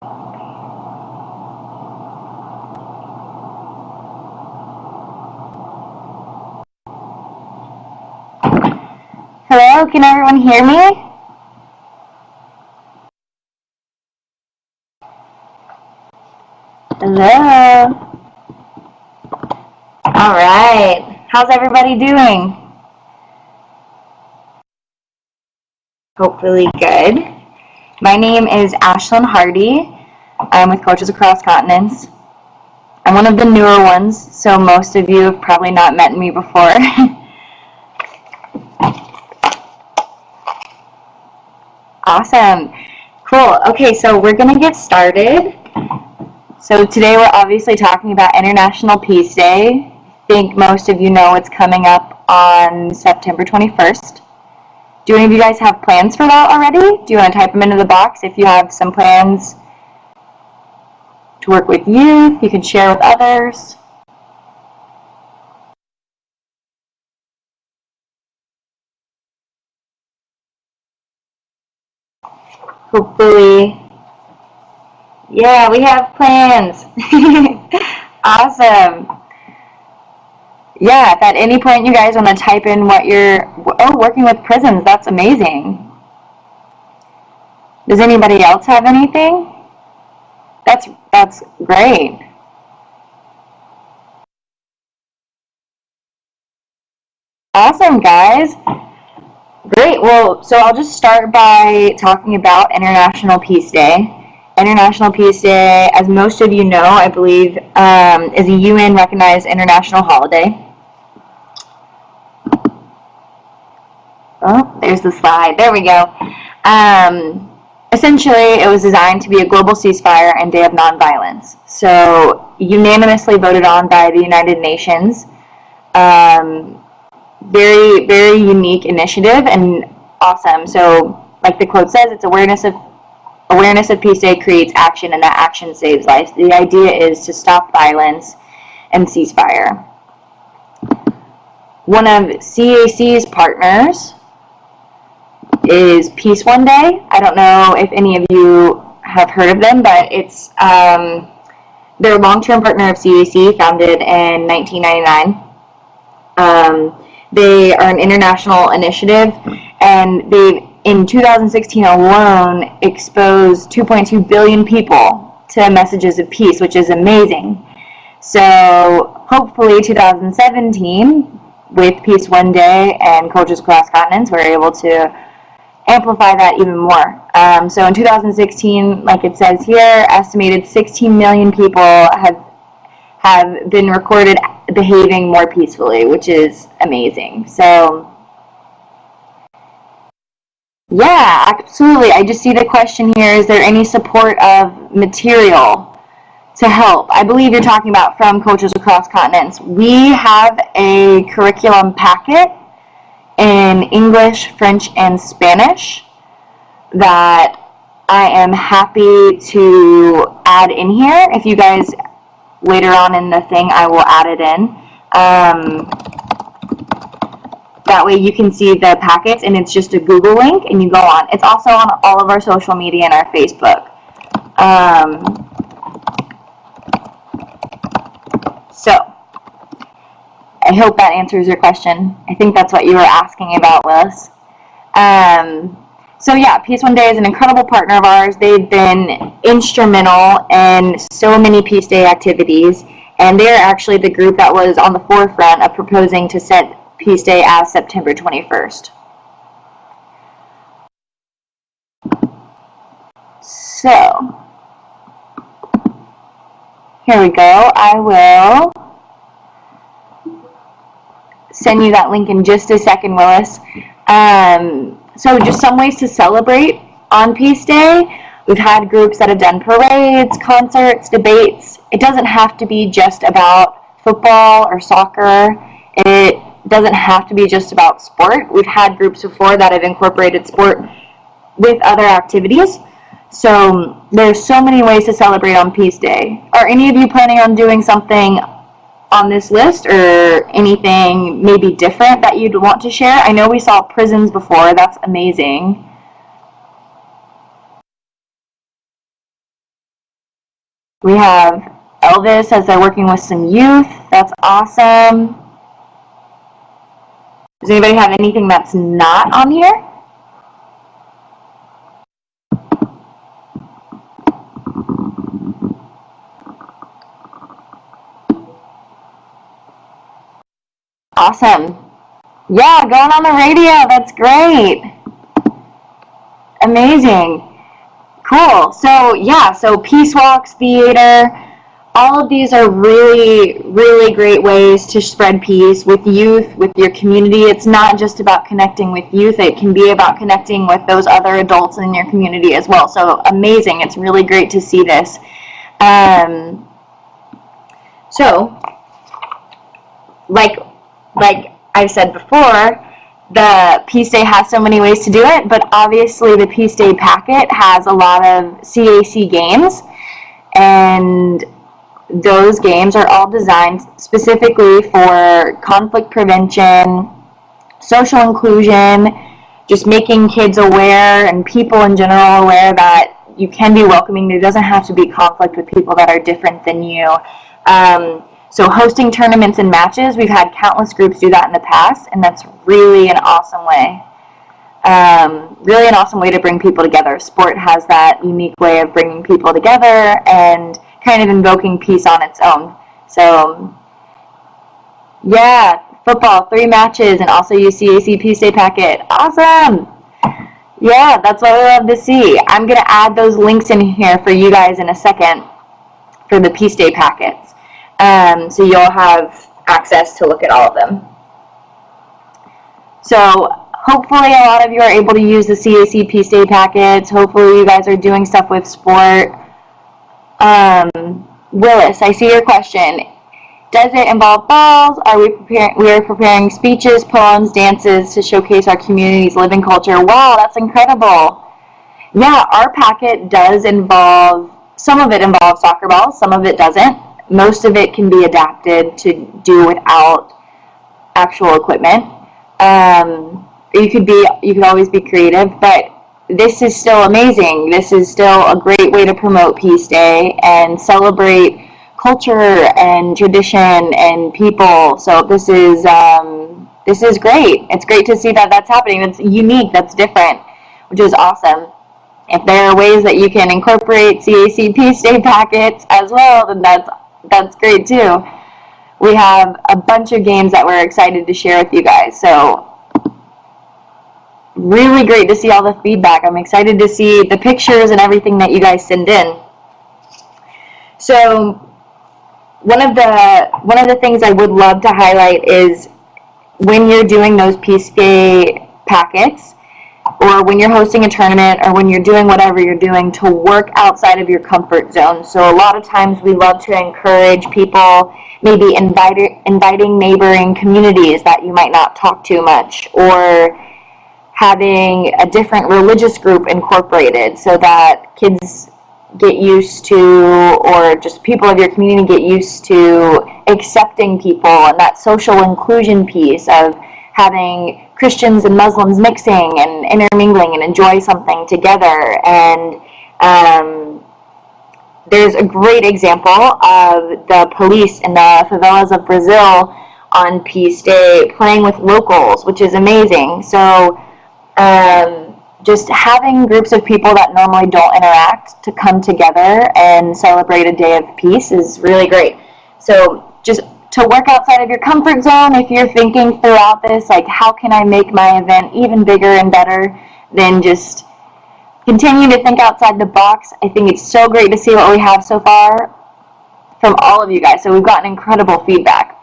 Hello, can everyone hear me? Hello. All right. How's everybody doing? Hopefully good. My name is Ashlyn Hardy. I'm with Coaches Across Continents. I'm one of the newer ones, so most of you have probably not met me before. Awesome. Cool. Okay, so we're going to get started. So today we're obviously talking about International Peace Day. I think most of you know it's coming up on September 21st. Do any of you guys have plans for that already? Do you want to type them into the box if you have some plans to work with youth? You can share with others. Hopefully. Yeah, we have plans. Awesome. Yeah, if at any point you guys want to type in what you're, working with prisons, that's amazing. Does anybody else have anything? That's great. Awesome, guys. Great. Well, so I'll just start by talking about International Peace Day. International Peace Day, as most of you know, I believe, is a UN-recognized international holiday. Oh, there's the slide. There we go. Essentially, it was designed to be a global ceasefire and day of nonviolence. So, unanimously voted on by the United Nations. Very, very unique initiative and awesome. So, like the quote says, it's awareness of Peace Day creates action, and that action saves lives. The idea is to stop violence and ceasefire. One of CAC's partners is Peace One Day. I don't know if any of you have heard of them, but it's they're a long-term partner of CAC, founded in 1999. They are an international initiative, and they've, in 2016 alone, exposed 2.2 billion people to messages of peace, which is amazing. So hopefully 2017, with Peace One Day and Coaches Across Continents, we're able to amplify that even more. So in 2016, like it says here, estimated 16 million people have been recorded behaving more peacefully, which is amazing. So yeah, absolutely. I just see the question here, is there any support of material to help? I believe you're talking about from Coaches Across Continents. We have a curriculum packet in English, French, and Spanish that I am happy to add in here. If you guys, later on in the thing, I will add it in. That way you can see the packets, and it's just a Google link, and you go on. It's also on all of our social media and our Facebook. So, I hope that answers your question. I think that's what you were asking about, Willis. So yeah, Peace One Day is an incredible partner of ours. They've been instrumental in so many Peace Day activities, and they're actually the group that was on the forefront of proposing to set Peace Day as September 21st. So, here we go. I will send you that link in just a second, Willis. So just some ways to celebrate on Peace Day. We've had groups that have done parades, concerts, debates. It doesn't have to be just about football or soccer. It doesn't have to be just about sport. We've had groups before that have incorporated sport with other activities. So there's so many ways to celebrate on Peace Day. Are any of you planning on doing something on this list, or anything maybe different that you'd want to share? I know we saw prisons before. That's amazing. We have Elvis as they're working with some youth. That's awesome. Does anybody have anything that's not on here? Awesome. Yeah, going on the radio. That's great. Amazing. Cool. So, yeah, so peace walks, theater, all of these are really, really great ways to spread peace with youth, with your community. It's not just about connecting with youth. It can be about connecting with those other adults in your community as well. So, amazing. It's really great to see this. So, like I said before, the Peace Day has so many ways to do it, but obviously the Peace Day Packet has a lot of CAC games, and those games are all designed specifically for conflict prevention, social inclusion, just making kids aware and people in general aware that you can be welcoming. There doesn't have to be conflict with people that are different than you. So hosting tournaments and matches, we've had countless groups do that in the past, and that's really an awesome way. Really an awesome way to bring people together. Sport has that unique way of bringing people together and kind of invoking peace on its own. So, yeah, football, 3 matches, and also use CAC Peace Day Packet. Awesome! Yeah, that's what I love to see. I'm going to add those links in here for you guys in a second for the Peace Day Packets. So you'll have access to look at all of them. So hopefully a lot of you are able to use the CAC Peace Day Packets. Hopefully you guys are doing stuff with sport. Willis, I see your question. Does it involve balls? We are preparing speeches, poems, dances to showcase our community's living culture. Wow, that's incredible. Yeah, our packet does involve, some of it involves soccer balls, some of it doesn't. Most of it can be adapted to do without actual equipment. You could always be creative, but this is still amazing. This is still a great way to promote Peace Day and celebrate culture and tradition and people. So this is great. It's great to see that that's happening. It's unique. That's different, which is awesome. If there are ways that you can incorporate CAC Peace Day packets as well, then that's great too. We have a bunch of games that we're excited to share with you guys. So really great to see all the feedback. I'm excited to see the pictures and everything that you guys send in. So one of the things I would love to highlight is when you're doing those Peace Day packets, or when you're hosting a tournament, or when you're doing whatever you're doing, to work outside of your comfort zone. So a lot of times we love to encourage people, maybe inviting neighboring communities that you might not talk to much, or having a different religious group incorporated so that kids get used to, or just people of your community get used to accepting people, and that social inclusion piece of having Christians and Muslims mixing and intermingling and enjoy something together. And there's a great example of the police in the favelas of Brazil on Peace Day playing with locals, which is amazing. So just having groups of people that normally don't interact to come together and celebrate a day of peace is really great. So just to work outside of your comfort zone, if you're thinking throughout this, like, how can I make my event even bigger and better, then just continue to think outside the box. I think it's so great to see what we have so far from all of you guys. So we've gotten incredible feedback.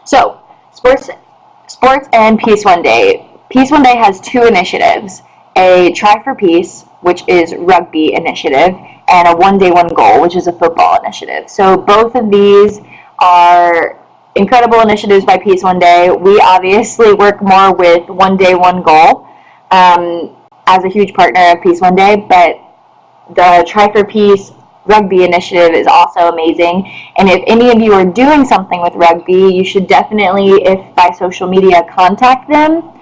So sports and Peace One Day. Peace One Day has 2 initiatives, a Try for Peace, which is rugby initiative, and a One Day One Goal, which is a football initiative. So both of these are incredible initiatives by Peace One Day. We obviously work more with One Day One Goal as a huge partner of Peace One Day, but the Try for Peace rugby initiative is also amazing. And if any of you are doing something with rugby, you should definitely, if by social media, contact them.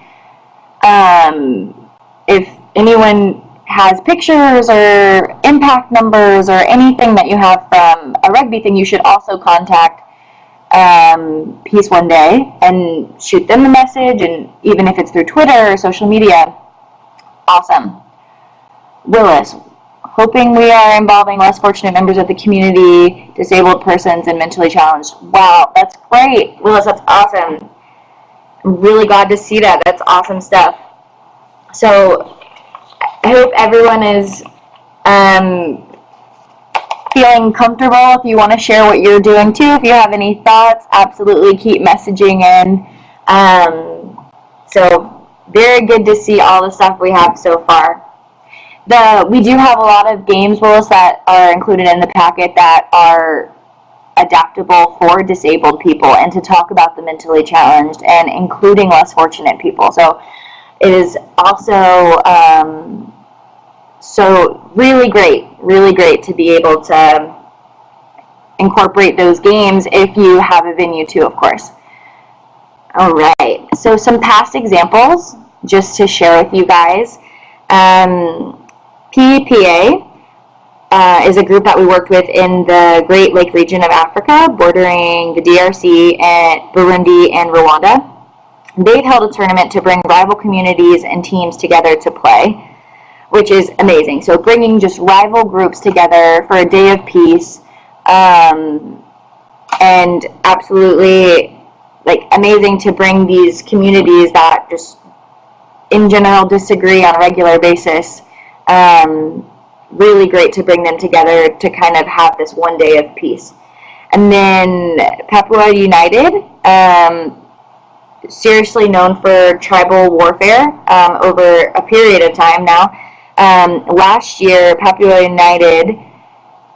If anyone has pictures or impact numbers or anything that you have from a rugby thing, you should also contact Peace One Day and shoot them the message, and even if it's through Twitter or social media. Awesome. Willis, hoping we are involving less fortunate members of the community, disabled persons, and mentally challenged. Wow, that's great. Willis, that's awesome. I'm really glad to see that. That's awesome stuff. So I hope everyone is feeling comfortable. If you want to share what you're doing too, if you have any thoughts, absolutely keep messaging in. So very good to see all the stuff we have so far. We do have a lot of games, Willis, that are included in the packet that are adaptable for disabled people and to talk about the mentally challenged and including less fortunate people. So it is also so really great to be able to incorporate those games if you have a venue too, of course. All right, so some past examples just to share with you guys. PEPA is a group that we worked with in the Great Lake region of Africa, bordering the DRC and Burundi and Rwanda. They've held a tournament to bring rival communities and teams together to play, which is amazing. So bringing just rival groups together for a day of peace, and absolutely like amazing to bring these communities that just in general disagree on a regular basis. Really great to bring them together to kind of have this one day of peace. And then Papua United, seriously known for tribal warfare over a period of time now. Last year, Papua United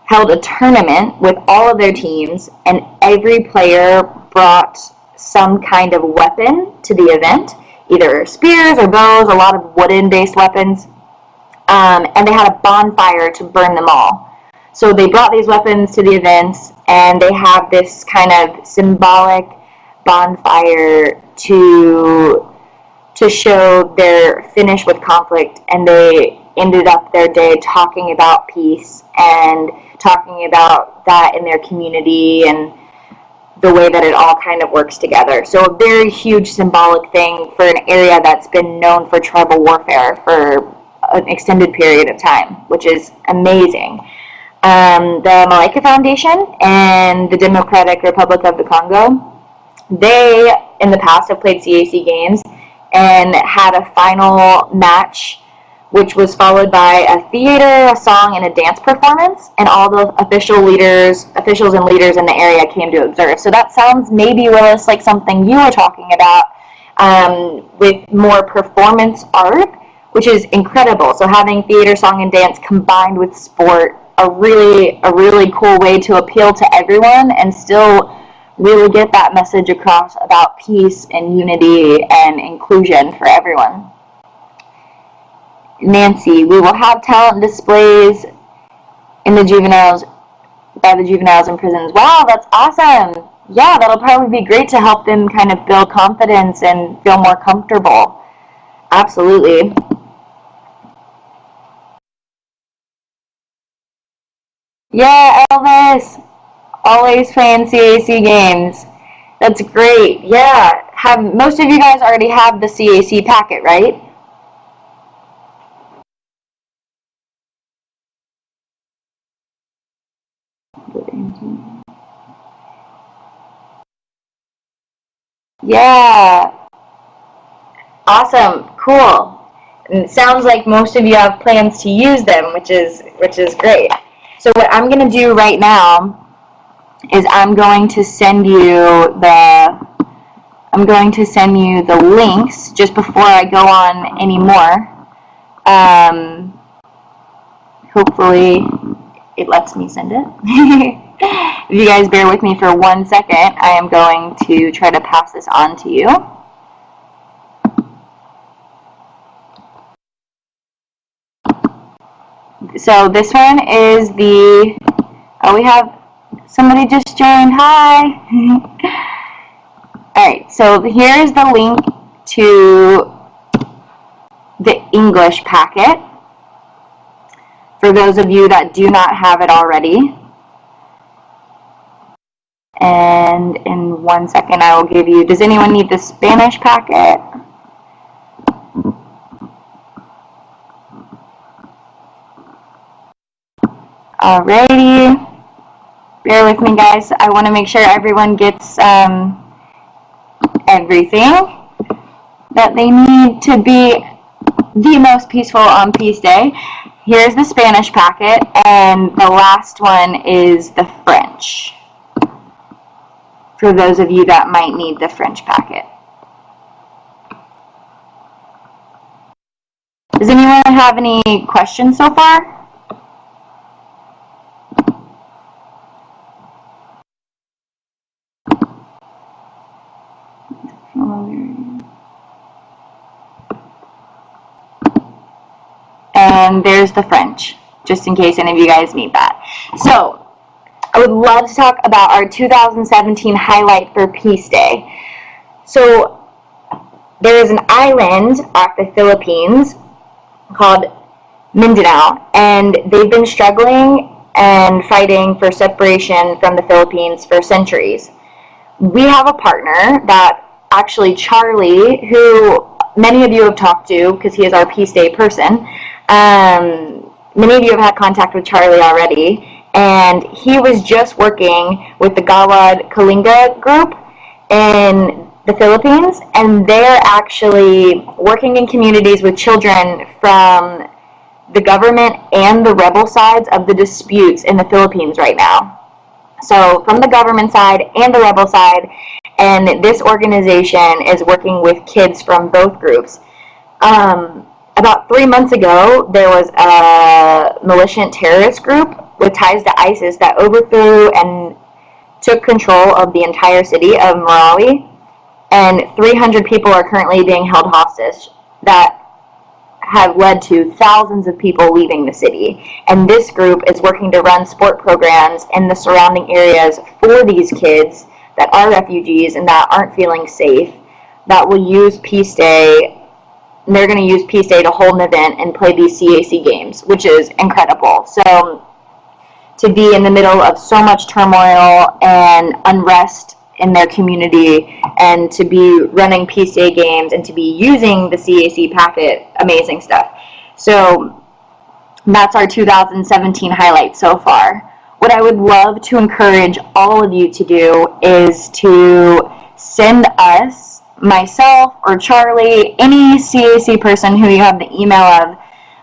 held a tournament with all of their teams, and every player brought some kind of weapon to the event, either spears or bows, a lot of wooden-based weapons. And they had a bonfire to burn them all. So they brought these weapons to the events, and they have this kind of symbolic bonfire to show their finish with conflict, and they ended up their day talking about peace and talking about that in their community and the way that it all kind of works together. So a very huge symbolic thing for an area that's been known for tribal warfare for an extended period of time, which is amazing. The Malaika Foundation and the Democratic Republic of the Congo, they in the past have played CAC Games and had a final match which was followed by a theater, a song, and a dance performance, and all the officials and leaders in the area came to observe. So that sounds maybe, Willis, like something you were talking about with more performance art, which is incredible. So having theater, song, and dance combined with sport, a really cool way to appeal to everyone and still really get that message across about peace and unity and inclusion for everyone. Nancy, we will have talent displays in the juveniles by the juveniles in prisons. Wow, that's awesome. Yeah, that'll probably be great to help them kind of build confidence and feel more comfortable. Absolutely. Yeah, Elvis, always playing CAC games. That's great. Yeah, most of you guys already have the CAC packet, right? Yeah. Awesome. Cool. And it sounds like most of you have plans to use them, which is great. So what I'm going to do right now is I'm going to send you the links just before I go on any more. Hopefully it lets me send it. If you guys bear with me for 1 second, I am going to try to pass this on to you. So this one is we have somebody just joined. Hi. Alright, so here's the link to the English packet. for those of you that do not have it already. And in 1 second, I will give you, does anyone need the Spanish packet? Alrighty. Bear with me, guys. I want to make sure everyone gets everything that they need to be the most peaceful on Peace Day. Here's the Spanish packet, and the last one is the French, for those of you that might need the French packet. Does anyone have any questions so far? And there's the French, just in case any of you guys need that. So, I would love to talk about our 2017 highlight for Peace Day. So, there is an island off the Philippines called Mindanao, and they've been struggling and fighting for separation from the Philippines for centuries. We have a partner that actually Charlie, who many of you have talked to because he is our Peace Day person. Many of you have had contact with Charlie already, and he was just working with the Gawad Kalinga group in the Philippines, and they're actually working in communities with children from the government and the rebel sides of the disputes in the Philippines right now. So from the government side and the rebel side, and this organization is working with kids from both groups. About 3 months ago, there was a militant terrorist group with ties to ISIS that overthrew and took control of the entire city of Marawi, and 300 people are currently being held hostage that have led to thousands of people leaving the city. And this group is working to run sport programs in the surrounding areas for these kids that are refugees and that aren't feeling safe, that will use Peace Day. They're going to use Peace Day to hold an event and play these CAC games, which is incredible. So to be in the middle of so much turmoil and unrest in their community, and to be running Peace Day games, and to be using the CAC Packet, amazing stuff. So that's our 2017 highlight so far. What I would love to encourage all of you to do is to send us, myself or Charlie, any CAC person who you have the email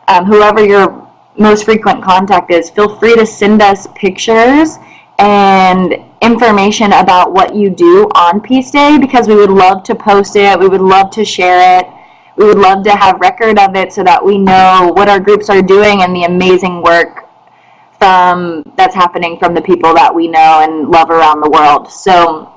of, whoever your most frequent contact is, feel free to send us pictures and information about what you do on Peace Day, because we would love to post it, we would love to share it, we would love to have record of it so that we know what our groups are doing and the amazing work that's happening from the people that we know and love around the world. So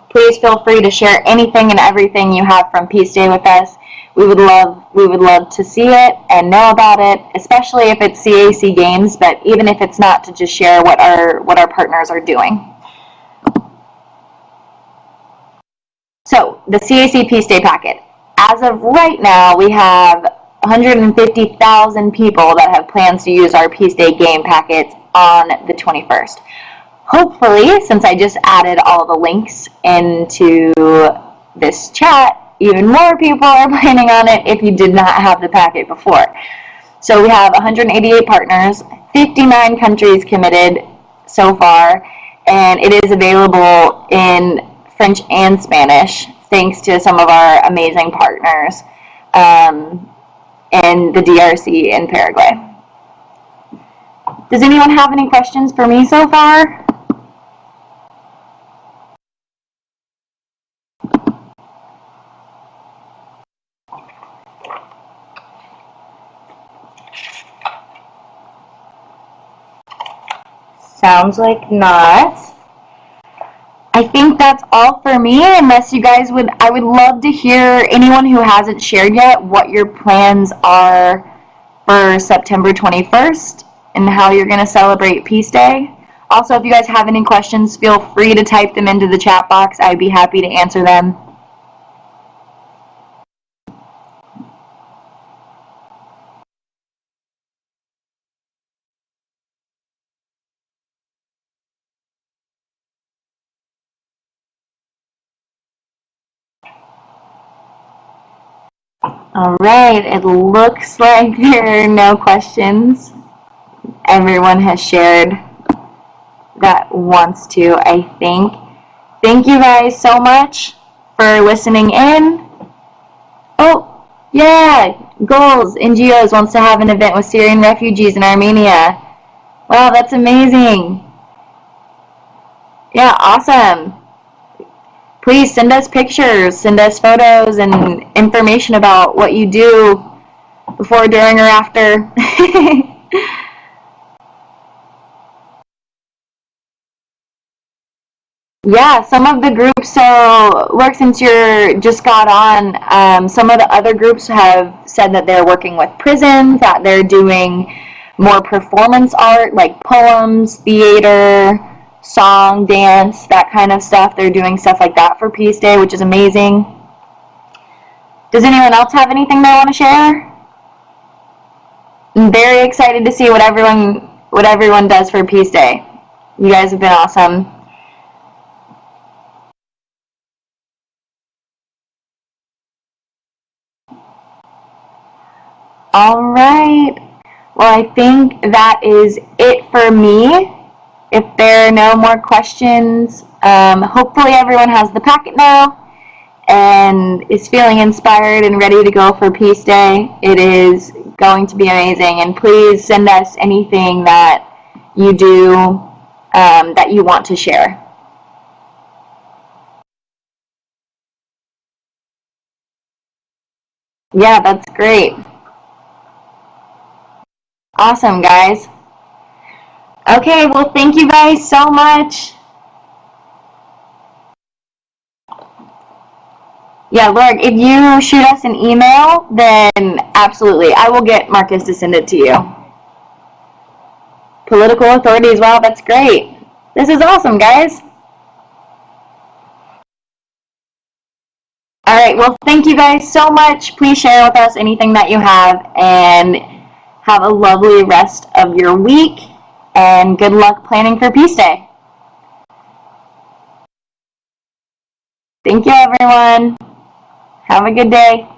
please feel free to share anything and everything you have from Peace Day with us. We would love to see it and know about it, especially if it's CAC Games, but even if it's not, to just share what our partners are doing. So, the CAC Peace Day Packet. As of right now, we have 150,000 people that have plans to use our Peace Day game packets on the 21st. Hopefully, since I just added all the links into this chat, even more people are planning on it if you did not have the packet before. So we have 188 partners, 59 countries committed so far, and it is available in French and Spanish, thanks to some of our amazing partners in the DRC and Paraguay. Does anyone have any questions for me so far? Sounds like not. I think that's all for me, unless you guys I would love to hear, anyone who hasn't shared yet, what your plans are for September 21st and how you're going to celebrate Peace Day. Also, if you guys have any questions, feel free to type them into the chat box. I'd be happy to answer them. All right, it looks like there are no questions. Everyone has shared that wants to, I think. Thank you guys so much for listening in. Oh, yeah, Goals NGOs wants to have an event with Syrian refugees in Armenia. Wow, that's amazing. Yeah, awesome. Please send us pictures, send us photos and information about what you do before, during, or after. Yeah, some of the groups, so work since you're just got on, some of the other groups have said that they're working with prisons, that they're doing more performance art like poems, theater, song, dance, that kind of stuff. They're doing stuff like that for Peace Day, which is amazing. Does anyone else have anything they want to share? I'm very excited to see what everyone does for Peace Day. You guys have been awesome. All right. Well, I think that is it for me. If there are no more questions, hopefully everyone has the packet now and is feeling inspired and ready to go for Peace Day. It is going to be amazing. And please send us anything that you do that you want to share. Yeah, that's great. Awesome, guys. Okay, well, thank you guys so much. Yeah, Lord, if you shoot us an email, then absolutely, I will get Marcus to send it to you. Political authorities, wow, that's great. This is awesome, guys. All right, well, thank you guys so much. Please share with us anything that you have, and have a lovely rest of your week, and good luck planning for Peace Day. Thank you, everyone. Have a good day.